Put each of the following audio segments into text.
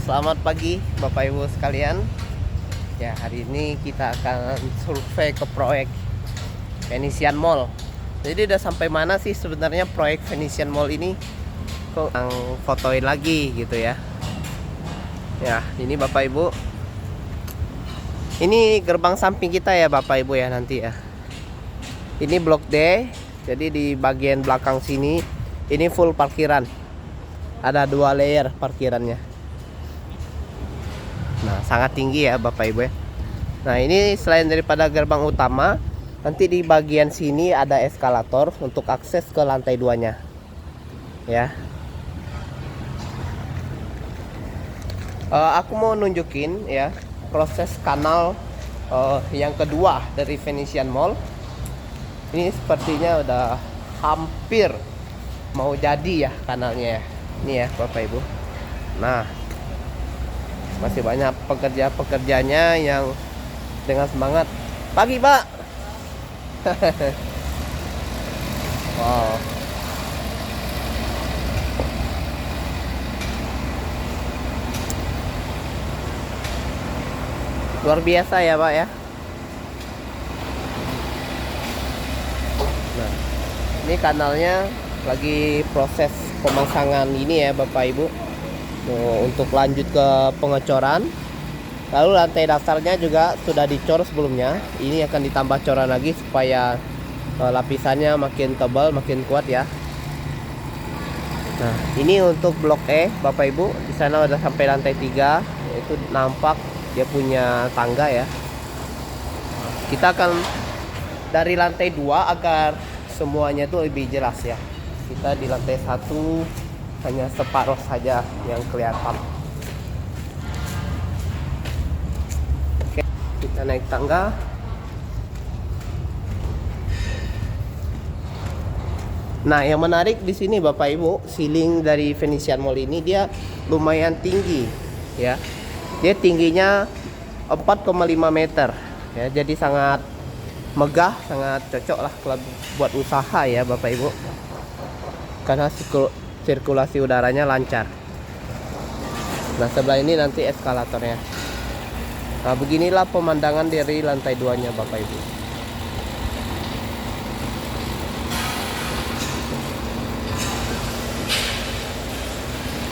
Selamat pagi Bapak Ibu sekalian. Ya, hari ini kita akan survei ke proyek Venetian Mall. Jadi udah sampai mana sih sebenarnya proyek Venetian Mall ini? Kok fotoin lagi gitu ya. Ya, ini Bapak Ibu. Ini gerbang samping kita ya Bapak Ibu ya nanti ya. Ini blok D. Jadi di bagian belakang sini ini full parkiran. Ada 2 layer parkirannya. Nah, sangat tinggi ya Bapak Ibu ya. Nah, ini selain daripada gerbang utama, nanti di bagian sini ada eskalator untuk akses ke lantai 2-nya. Ya. Aku mau nunjukin ya proses kanal yang kedua dari Venetian Mall. Ini sepertinya udah hampir mau jadi ya kanalnya ya. Ini ya Bapak Ibu. Nah, masih banyak pekerja-pekerjanya yang dengan semangat. Pagi Pak. Wow. Luar biasa ya Pak ya. Nah, ini kanalnya lagi proses pemasangan ini ya Bapak Ibu. Untuk lanjut ke pengecoran. Lalu lantai dasarnya juga sudah dicor sebelumnya. Ini akan ditambah coran lagi supaya lapisannya makin tebal, makin kuat ya. Nah, ini untuk blok E Bapak Ibu. Di sana udah sampai lantai 3. Itu nampak dia punya tangga ya. Kita akan dari lantai 2 agar semuanya itu lebih jelas ya. Kita di lantai 1 hanya separuh saja yang kelihatan. Oke, kita naik tangga. Nah, yang menarik di sini Bapak Ibu, ceiling dari Venetian Mall ini dia lumayan tinggi ya. Dia tingginya 4,5 meter ya. Jadi sangat megah, sangat cocok lah buat usaha ya Bapak Ibu. Karena sirkulasi udaranya lancar. Nah, sebelah ini nanti eskalatornya. Nah, beginilah pemandangan dari lantai 2-nya Bapak Ibu.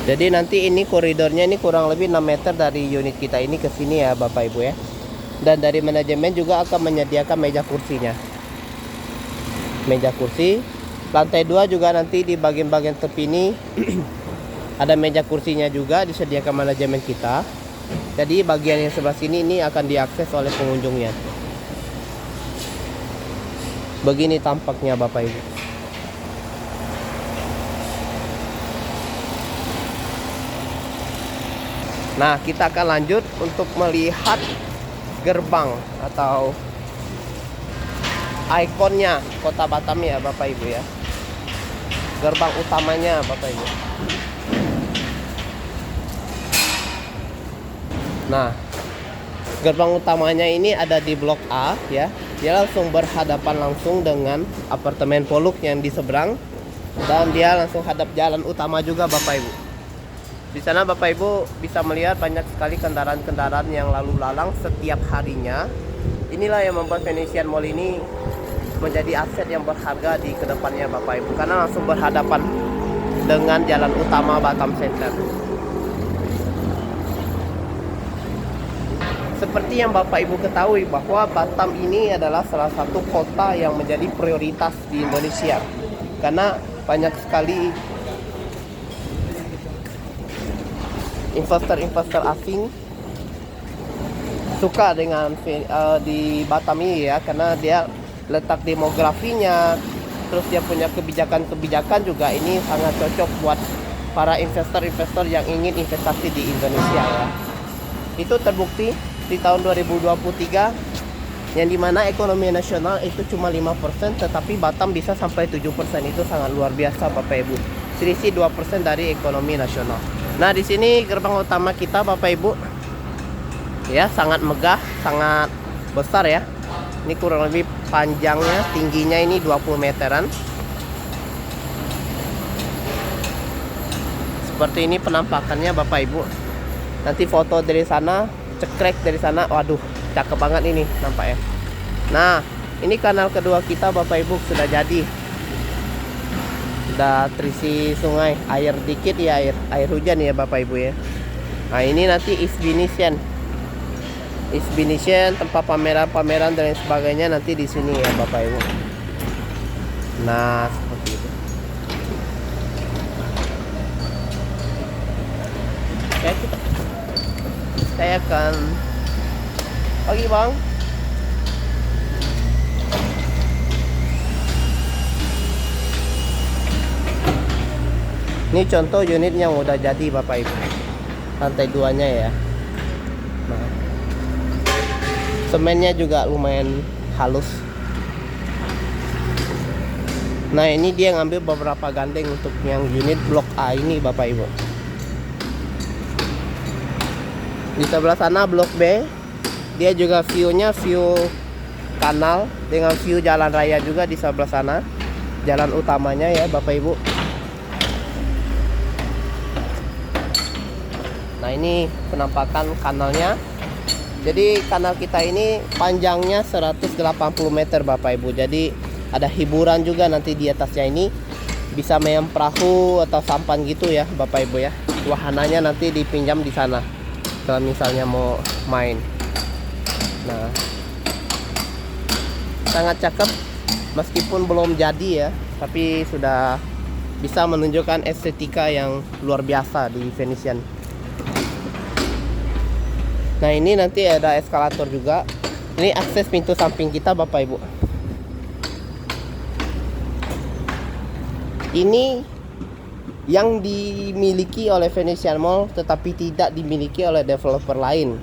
Jadi nanti ini koridornya ini kurang lebih 6 meter dari unit kita ini ke sini ya Bapak Ibu ya. Dan dari manajemen juga akan menyediakan meja kursinya. Meja kursi. Lantai 2 juga nanti di bagian-bagian tepi ini ada meja kursinya juga disediakan manajemen kita. Jadi bagian yang sebelah sini ini akan diakses oleh pengunjungnya. Begini tampaknya Bapak Ibu. Nah, kita akan lanjut untuk melihat gerbang atau ikonnya Kota Batam ya Bapak Ibu ya. Gerbang utamanya Bapak Ibu. Nah, gerbang utamanya ini ada di blok A ya. Dia langsung berhadapan langsung dengan apartemen Poluk yang di seberang. Dan dia langsung hadap jalan utama juga Bapak Ibu. Di sana Bapak Ibu bisa melihat banyak sekali kendaraan-kendaraan yang lalu lalang setiap harinya. Inilah yang membuat Venetian Mall ini menjadi aset yang berharga di kedepannya Bapak Ibu, karena langsung berhadapan dengan jalan utama Batam Center. Seperti yang Bapak Ibu ketahui bahwa Batam ini adalah salah satu kota yang menjadi prioritas di Indonesia, karena banyak sekali investor-investor asing suka dengan di Batam ini ya, karena dia letak demografinya, terus dia punya kebijakan-kebijakan juga ini sangat cocok buat para investor-investor yang ingin investasi di Indonesia ya. Itu terbukti di tahun 2023 yang dimana ekonomi nasional itu cuma 5%, tetapi Batam bisa sampai 7%. Itu sangat luar biasa Bapak Ibu. Selisih 2% dari ekonomi nasional. Nah, di sini gerbang utama kita Bapak Ibu ya, sangat megah, sangat besar ya. Ini kurang lebih panjangnya, tingginya ini 20 meteran. Seperti ini penampakannya Bapak Ibu. Nanti foto dari sana, cekrek dari sana. Waduh, cakep banget ini nampaknya. Nah, ini kanal kedua kita Bapak Ibu sudah jadi. Sudah terisi sungai, air dikit ya, air hujan ya Bapak Ibu ya. Nah, ini nanti exhibition, tempat pameran-pameran dan lain sebagainya nanti di sini ya Bapak Ibu. Nah, seperti itu. Ya, saya akan pagi Bang. Ini contoh unit yang udah jadi Bapak Ibu. Lantai 2-nya ya. Nah, semennya juga lumayan halus. Nah, ini dia ngambil beberapa gandeng untuk yang unit blok A ini Bapak Ibu. Di sebelah sana blok B, dia juga view-nya view kanal dengan view jalan raya juga di sebelah sana, jalan utamanya ya Bapak Ibu. Nah, ini penampakan kanalnya. Jadi kanal kita ini panjangnya 180 meter Bapak Ibu. Jadi ada hiburan juga nanti di atasnya ini, bisa main perahu atau sampan gitu ya Bapak Ibu ya. Wahananya nanti dipinjam di sana kalau misalnya mau main. Nah, sangat cakep meskipun belum jadi ya, tapi sudah bisa menunjukkan estetika yang luar biasa di Venetian. Nah, ini nanti ada eskalator juga. Ini akses pintu samping kita Bapak Ibu. Ini yang dimiliki oleh Venetian Mall tetapi tidak dimiliki oleh developer lain,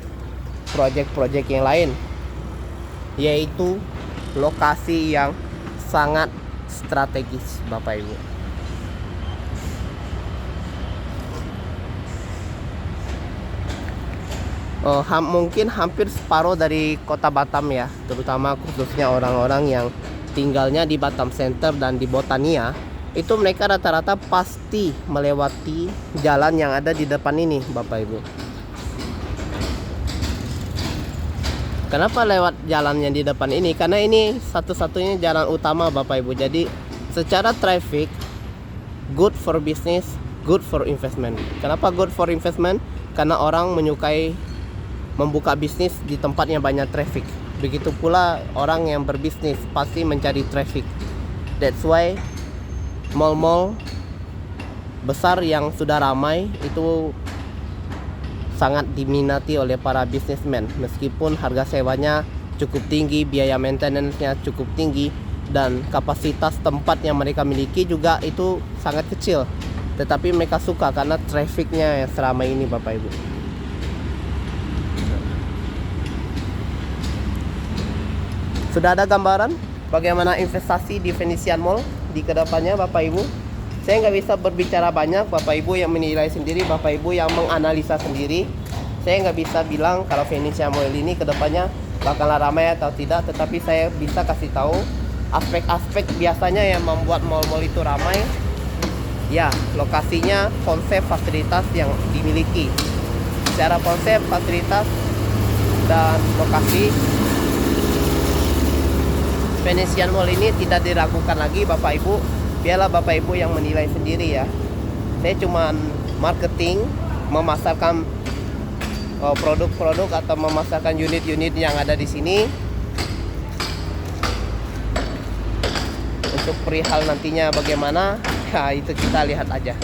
proyek-proyek yang lain, yaitu lokasi yang sangat strategis Bapak Ibu. Mungkin hampir separuh dari kota Batam ya, terutama khususnya orang-orang yang tinggalnya di Batam Center dan di Botania. Itu mereka rata-rata pasti melewati jalan yang ada di depan ini Bapak Ibu. Kenapa lewat jalan yang di depan ini? Karena ini satu-satunya jalan utama Bapak Ibu. Jadi secara traffic, good for business, good for investment. Kenapa good for investment? Karena orang menyukai membuka bisnis di tempat yang banyak traffic. Begitu pula orang yang berbisnis pasti mencari traffic. That's why mall-mall besar yang sudah ramai itu sangat diminati oleh para bisnismen, meskipun harga sewanya cukup tinggi, biaya maintenance-nya cukup tinggi, dan kapasitas tempat yang mereka miliki juga itu sangat kecil. Tetapi mereka suka karena trafficnya yang seramai ini Bapak Ibu. Sudah ada gambaran bagaimana investasi di Venetian Mall di kedepannya Bapak Ibu. Saya nggak bisa berbicara banyak, Bapak Ibu yang menilai sendiri, Bapak Ibu yang menganalisa sendiri. Saya nggak bisa bilang kalau Venetian Mall ini kedepannya bakalan ramai atau tidak, tetapi saya bisa kasih tahu aspek-aspek biasanya yang membuat mall-mall itu ramai. Ya, lokasinya, konsep, fasilitas yang dimiliki. Secara konsep, fasilitas, dan lokasi, Venetian Mall ini tidak diragukan lagi Bapak Ibu. Biarlah Bapak Ibu yang menilai sendiri ya. Saya cuma marketing, memasarkan produk-produk atau memasarkan unit-unit yang ada di sini. Untuk perihal nantinya bagaimana, ya itu kita lihat aja.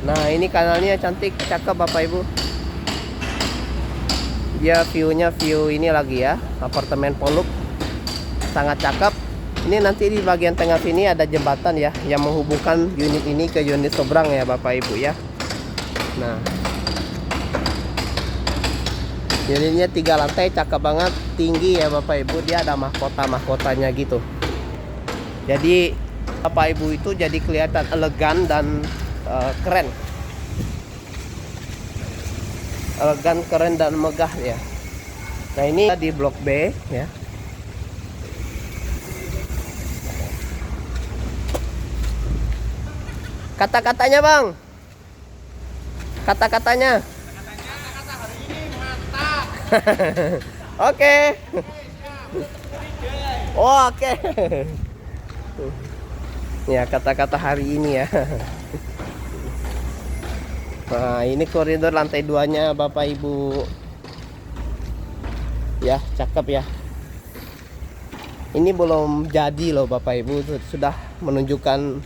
Nah, ini kanalnya cantik, cakep Bapak Ibu. Dia view-nya view ini lagi ya, apartemen Poluk, sangat cakep. Ini nanti di bagian tengah sini ada jembatan ya, yang menghubungkan unit ini ke unit seberang ya Bapak Ibu ya. Nah, unitnya 3 lantai, cakep banget, tinggi ya Bapak Ibu. Dia ada mahkota-mahkotanya gitu. Jadi Bapak Ibu itu jadi kelihatan elegan dan keren. Elegan, keren, dan megah ya. Nah, ini di blok B ya. Kata-katanya Bang, Kata-katanya. Kata-kata hari ini mantap. Oke. Oh, oke. Ya, kata-kata hari ini ya. Nah, ini koridor lantai 2-nya Bapak Ibu. Ya, cakep ya. Ini belum jadi loh Bapak Ibu, sudah menunjukkan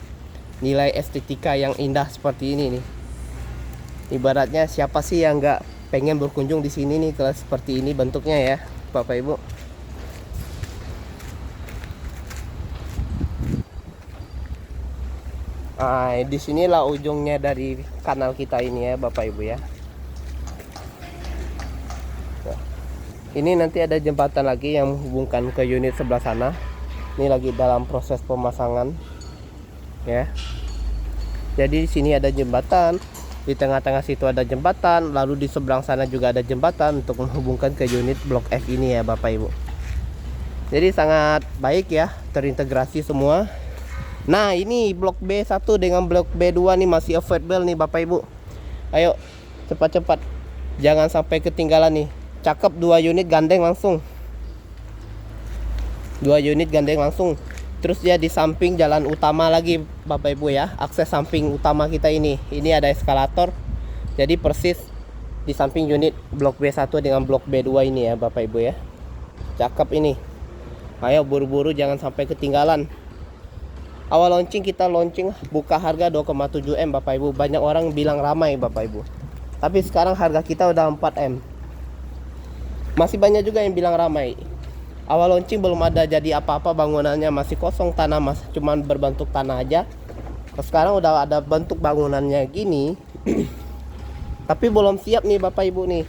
nilai estetika yang indah seperti ini nih. Ibaratnya siapa sih yang nggak pengen berkunjung di sini nih kalau seperti ini bentuknya ya Bapak Ibu. Nah, disinilah ujungnya dari kanal kita ini ya Bapak Ibu ya. Ini nanti ada jembatan lagi yang menghubungkan ke unit sebelah sana. Ini lagi dalam proses pemasangan, ya. Jadi di sini ada jembatan, di tengah-tengah situ ada jembatan, lalu di seberang sana juga ada jembatan untuk menghubungkan ke unit blok F ini ya Bapak Ibu. Jadi sangat baik ya, terintegrasi semua. Nah, ini blok B1 dengan blok B2 nih masih available nih Bapak Ibu. Ayo cepat-cepat, jangan sampai ketinggalan nih. Cakep, 2 unit gandeng langsung. 2 unit gandeng langsung. Terus dia di samping jalan utama lagi Bapak Ibu ya. Akses samping utama kita ini. Ini ada eskalator. Jadi persis di samping unit blok B1 dengan blok B2 ini ya Bapak Ibu ya. Cakep ini. Ayo buru-buru jangan sampai ketinggalan. Awal launching kita buka harga 2,7 M Bapak Ibu. Banyak orang bilang ramai Bapak Ibu. Tapi sekarang harga kita udah 4 M. Masih banyak juga yang bilang ramai. Awal launching belum ada jadi apa-apa, bangunannya masih kosong, tanah cuman berbentuk tanah aja. Sekarang udah ada bentuk bangunannya gini. Tapi belum siap nih Bapak Ibu nih.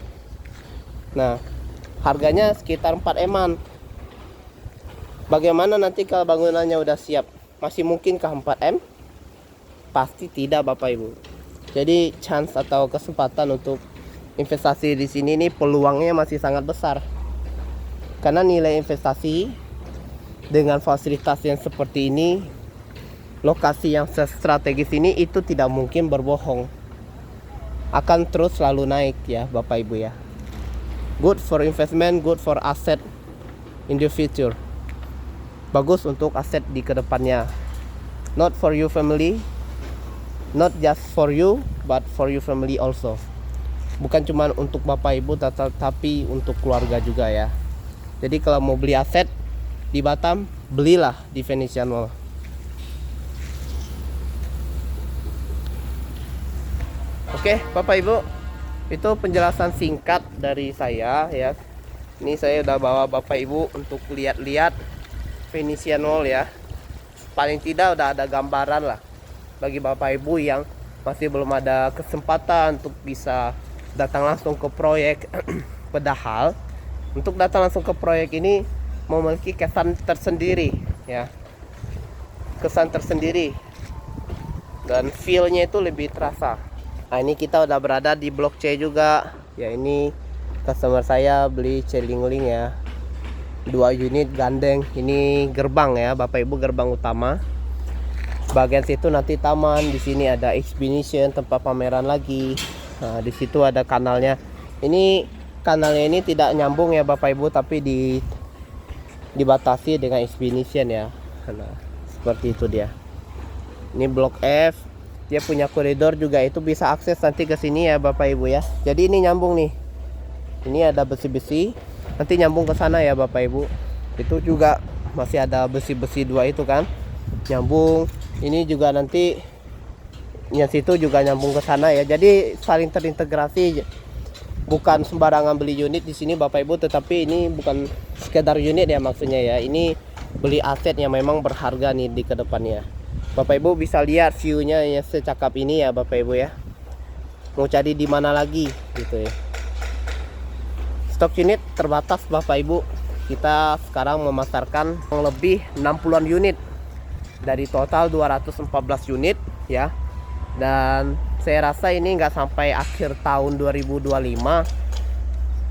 Nah, harganya sekitar 4 M-an. Bagaimana nanti kalau bangunannya udah siap? Masih mungkinkah 4 M? Pasti tidak Bapak Ibu. Jadi chance atau kesempatan untuk investasi di sini nih peluangnya masih sangat besar. Karena nilai investasi dengan fasilitas yang seperti ini, lokasi yang strategis ini itu tidak mungkin berbohong. Akan terus selalu naik ya Bapak Ibu ya. Good for investment, good for asset in the future. Bagus untuk aset di kedepannya. Not for your family, not just for you, but for your family also. Bukan cuma untuk Bapak Ibu tapi untuk keluarga juga ya. Jadi kalau mau beli aset di Batam, belilah di Venetian Mall. Oke Bapak Ibu, itu penjelasan singkat dari saya ya. Ini saya udah bawa Bapak Ibu untuk lihat-lihat Venetian Mall ya. Paling tidak udah ada gambaran lah bagi Bapak Ibu yang masih belum ada kesempatan untuk bisa datang langsung ke proyek. Padahal untuk datang langsung ke proyek ini memiliki kesan tersendiri ya, kesan tersendiri dan feelnya itu lebih terasa. Nah, ini kita udah berada di blok C juga ya. Ini customer saya beli Celingling ya, 2 unit gandeng. Ini gerbang ya Bapak Ibu, gerbang utama. Bagian situ nanti taman, di sini ada exhibition, tempat pameran lagi. Nah, di situ ada kanalnya. Ini kanalnya ini tidak nyambung ya Bapak Ibu, tapi dibatasi dengan exhibition ya. Nah, seperti itu dia. Ini blok F, dia punya koridor juga, itu bisa akses nanti ke sini ya Bapak Ibu ya. Jadi ini nyambung nih. Ini ada besi-besi, nanti nyambung ke sana ya Bapak Ibu. Itu juga masih ada besi-besi 2 itu kan, nyambung. Ini juga nanti yang situ juga nyambung ke sana ya. Jadi saling terintegrasi. Bukan sembarangan beli unit di sini Bapak Ibu, tetapi ini bukan sekedar unit ya maksudnya ya. Ini beli aset yang memang berharga nih di kedepannya. Bapak Ibu bisa lihat view-nya yang secakap ini ya Bapak Ibu ya. Mau cari di mana lagi gitu ya. Stok unit terbatas Bapak Ibu. Kita sekarang memasarkan lebih 60-an unit dari total 214 unit ya. Dan saya rasa ini nggak sampai akhir tahun 2025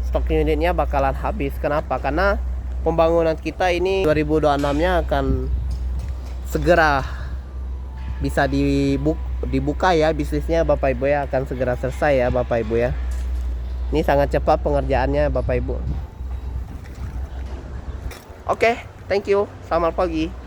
stok unitnya bakalan habis. Kenapa? Karena pembangunan kita ini 2026 nya akan segera bisa dibuka ya bisnisnya Bapak Ibu ya, akan segera selesai ya Bapak Ibu ya. Ini sangat cepat pengerjaannya Bapak Ibu. Oke, thank you. Selamat pagi.